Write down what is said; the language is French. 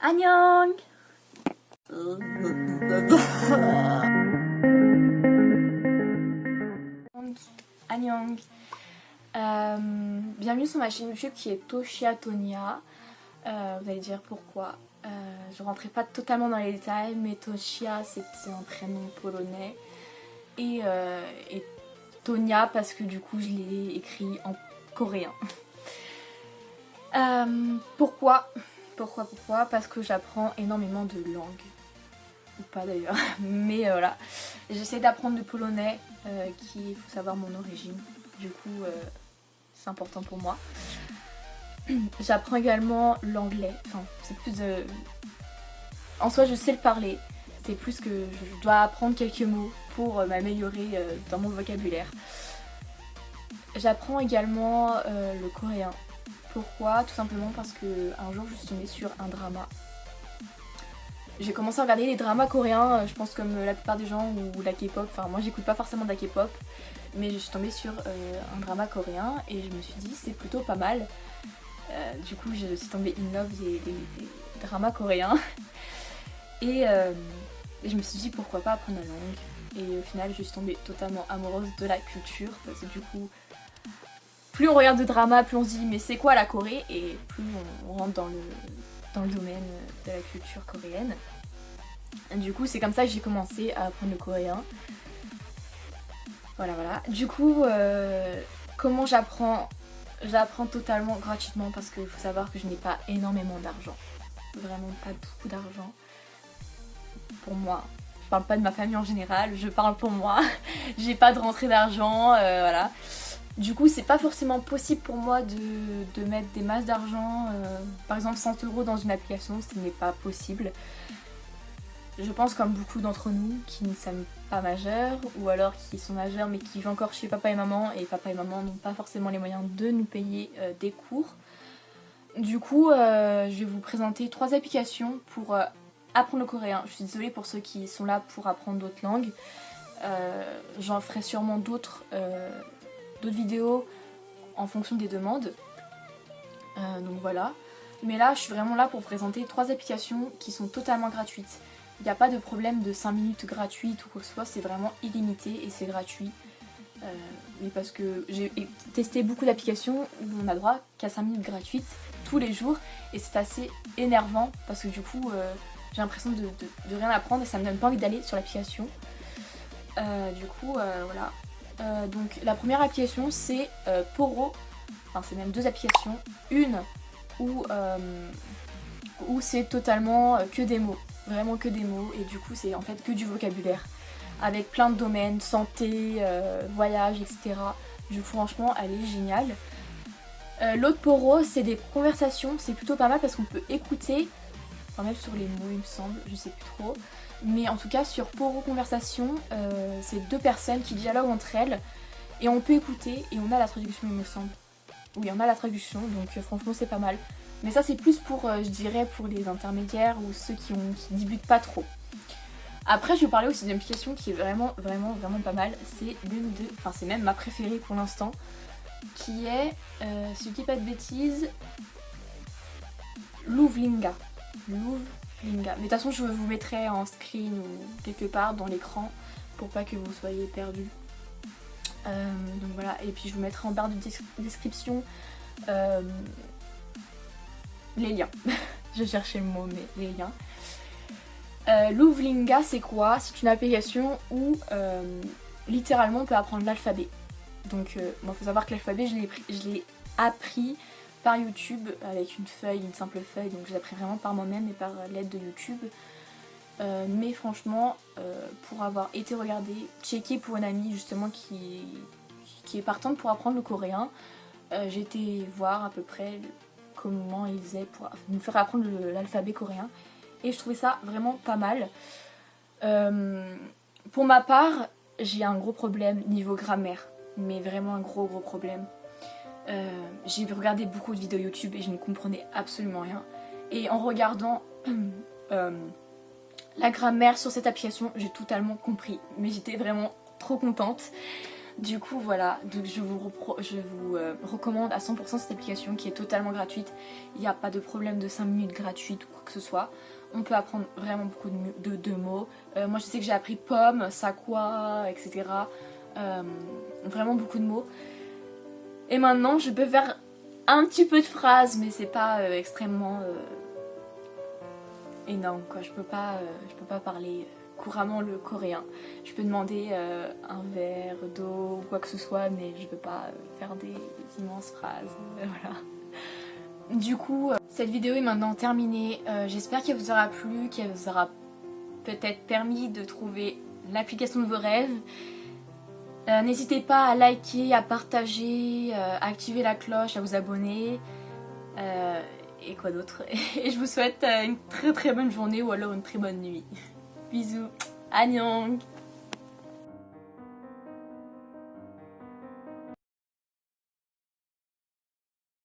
안녕. Annyeong. Bienvenue sur ma chaîne YouTube qui est Toshia Tonia. Vous allez dire pourquoi. Je rentrerai pas totalement dans les détails, mais Toshia c'est un prénom polonais et Tonia parce que du coup je l'ai écrit en coréen. Pourquoi Parce que j'apprends énormément de langues. Ou pas d'ailleurs, mais voilà. J'essaie d'apprendre le polonais, qui, il faut savoir mon origine. Du coup, c'est important pour moi. J'apprends également l'anglais. Enfin, c'est plus... En soi, je sais le parler. C'est plus que je dois apprendre quelques mots pour m'améliorer dans mon vocabulaire. J'apprends également le coréen. Pourquoi? Tout simplement parce que un jour, je suis tombée sur un drama. J'ai commencé à regarder les dramas coréens, je pense comme la plupart des gens, ou la K-pop. Enfin, moi, j'écoute pas forcément de la K-pop, mais je suis tombée sur un drama coréen et je me suis dit c'est plutôt pas mal. Du coup, je suis tombée in love des dramas coréens et je me suis dit pourquoi pas apprendre la langue. Et au final, je suis tombée totalement amoureuse de la culture parce que du coup, plus on regarde de dramas, plus on se dit mais c'est quoi la Corée, et plus on rentre dans le domaine de la culture coréenne. Du coup, c'est comme ça que j'ai commencé à apprendre le coréen. Voilà. Du coup, comment j'apprends? J'apprends totalement gratuitement parce qu'il faut savoir que je n'ai pas énormément d'argent. Vraiment pas beaucoup d'argent. Pour moi. Je parle pas de ma famille en général, je parle pour moi. J'ai pas de rentrée d'argent, voilà. Du coup, c'est pas forcément possible pour moi de mettre des masses d'argent, par exemple 100 € dans une application, ce n'est pas possible. Je pense comme beaucoup d'entre nous qui ne sont pas majeurs, ou alors qui sont majeurs mais qui vivent encore chez papa et maman n'ont pas forcément les moyens de nous payer des cours. Du coup, je vais vous présenter 3 applications pour apprendre le coréen. Je suis désolée pour ceux qui sont là pour apprendre d'autres langues. J'en ferai sûrement d'autres vidéos en fonction des demandes. Donc voilà. Mais là, je suis vraiment là pour vous présenter 3 applications qui sont totalement gratuites. Il n'y a pas de problème de 5 minutes gratuites ou quoi que ce soit, c'est vraiment illimité et c'est gratuit. Mais parce que j'ai testé beaucoup d'applications où on a droit qu'à 5 minutes gratuites tous les jours et c'est assez énervant parce que du coup j'ai l'impression de rien apprendre et ça me donne pas envie d'aller sur l'application. Du coup voilà. Donc la première application c'est Poro, enfin c'est même 2 applications, une où c'est totalement que des mots, vraiment que des mots, et du coup c'est en fait que du vocabulaire avec plein de domaines, santé, voyage, etc. Du coup franchement elle est géniale. L'autre Poro c'est des conversations, c'est plutôt pas mal parce qu'on peut écouter, enfin même sur les mots il me semble, je sais plus trop. Mais en tout cas sur Poro Conversation, c'est 2 personnes qui dialoguent entre elles et on peut écouter et on a la traduction il me semble. Oui, on a la traduction, donc franchement c'est pas mal. Mais ça c'est plus pour, je dirais, pour les intermédiaires ou ceux qui débutent pas trop. Après je vais vous parler aussi d'une application qui est vraiment pas mal. C'est c'est même ma préférée pour l'instant, qui est, si je dis pas de bêtises, Louvlinga. Mais de toute façon je vous mettrai en screen ou quelque part dans l'écran pour pas que vous soyez perdus. Donc voilà, et puis je vous mettrai en barre de description les liens. Je cherchais le mot mais les liens. Louvlinga c'est quoi? C'est une application où littéralement on peut apprendre l'alphabet. Donc bon, faut savoir que l'alphabet je l'ai appris par YouTube avec une simple feuille, donc je l'ai appris vraiment par moi-même et par l'aide de YouTube. Mais franchement, pour avoir été regardée, checker pour une amie justement qui est partante pour apprendre le coréen, j'ai été voir à peu près comment ils faisaient pour nous faire apprendre l'alphabet coréen. Et je trouvais ça vraiment pas mal. Pour ma part, j'ai un gros problème niveau grammaire. Mais vraiment un gros problème. J'ai regardé beaucoup de vidéos YouTube et je ne comprenais absolument rien. Et en regardant la grammaire sur cette application, j'ai totalement compris. Mais j'étais vraiment trop contente. Du coup voilà, donc je vous recommande à 100% cette application qui est totalement gratuite. Il n'y a pas de problème de 5 minutes gratuite ou quoi que ce soit. On peut apprendre vraiment beaucoup de mots. Moi je sais que j'ai appris pomme, ça quoi, etc. Vraiment beaucoup de mots. Et maintenant je peux faire un petit peu de phrases, mais c'est pas extrêmement énorme quoi. Je peux pas parler couramment le coréen. Je peux demander un verre d'eau ou quoi que ce soit, mais je peux pas faire des immenses phrases. Voilà. Du coup, cette vidéo est maintenant terminée. J'espère qu'elle vous aura plu, qu'elle vous aura peut-être permis de trouver l'application de vos rêves. N'hésitez pas à liker, à partager, à activer la cloche, à vous abonner. Et quoi d'autre. Et je vous souhaite une très très bonne journée ou alors une très bonne nuit. Bisous. Annyeong.